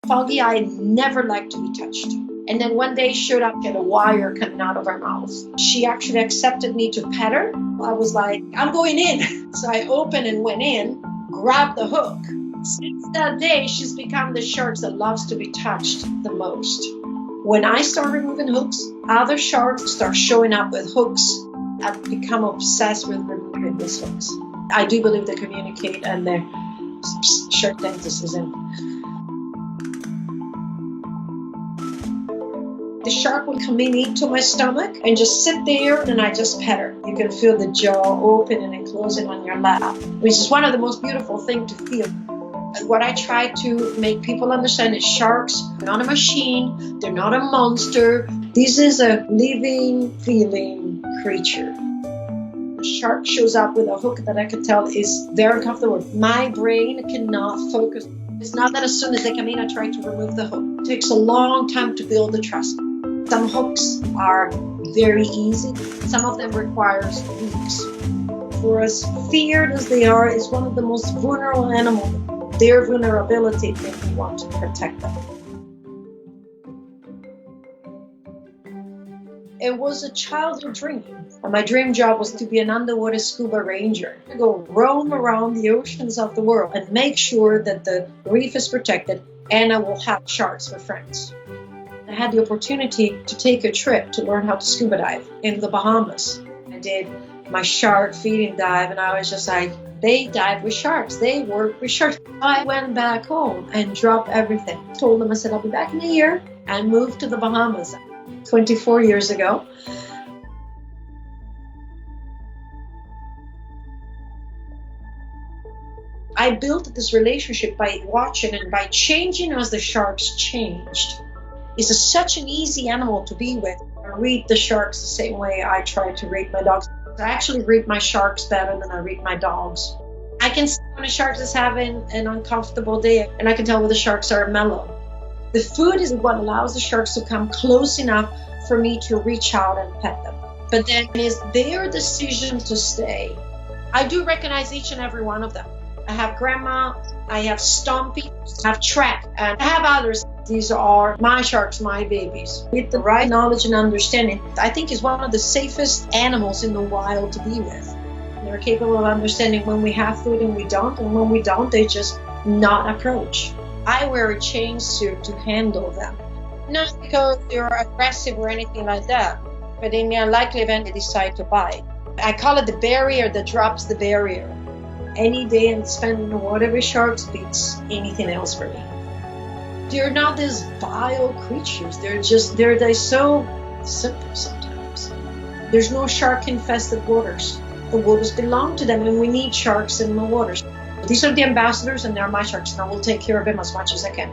Foggy Eye never liked to be touched. And then one day showed up and a wire coming out of her mouth. She actually accepted me to pet her. I was like, I'm going in. So I opened and went in, grabbed the hook. Since that day, she's become the shark that loves to be touched the most. When I start removing hooks, other sharks start showing up with hooks. I've become obsessed with removing these hooks. I do believe they communicate and their shark dentist is in. The shark will come in, eat to my stomach, and just sit there, and I just pet her. You can feel the jaw opening and closing on your lap, which is one of the most beautiful things to feel. And what I try to make people understand is sharks are not a machine, they're not a monster. This is a living, feeling creature. A shark shows up with a hook that I can tell is very uncomfortable. My brain cannot focus. It's not that as soon as they come in, I try to remove the hook. It takes a long time to build the trust. Some hooks are very easy. Some of them requires weeks. For as feared as they are, it's one of the most vulnerable animals. Their vulnerability makes me want to protect them. It was a childhood dream. And my dream job was to be an underwater scuba ranger. To go roam around the oceans of the world and make sure that the reef is protected and I will have sharks for friends. I had the opportunity to take a trip to learn how to scuba dive in the Bahamas. I did my shark feeding dive and I was just like, they dive with sharks, they work with sharks. I went back home and dropped everything. Told them, I said, I'll be back in a year, and moved to the Bahamas 24 years ago. I built this relationship by watching and by changing as the sharks changed. It's such an easy animal to be with. I read the sharks the same way I try to read my dogs. I actually read my sharks better than I read my dogs. I can see when a shark is having an uncomfortable day, and I can tell when the sharks are mellow. The food is what allows the sharks to come close enough for me to reach out and pet them. But then it's their decision to stay. I do recognize each and every one of them. I have Grandma, I have Stompy, I have Track, and I have others. These are my sharks, my babies. With the right knowledge and understanding, I think is one of the safest animals in the wild to be with. They're capable of understanding when we have food and we don't, and when we don't, they just not approach. I wear a chain suit to handle them. Not because they're aggressive or anything like that, but in the unlikely event they decide to bite. I call it the barrier that drops the barrier. Any day and spend in the water with sharks beats anything else for me. They're not these vile creatures. They're so simple sometimes. There's no shark-infested waters. The waters belong to them, and we need sharks in the waters. These are the ambassadors, and they're my sharks, and I will take care of them as much as I can.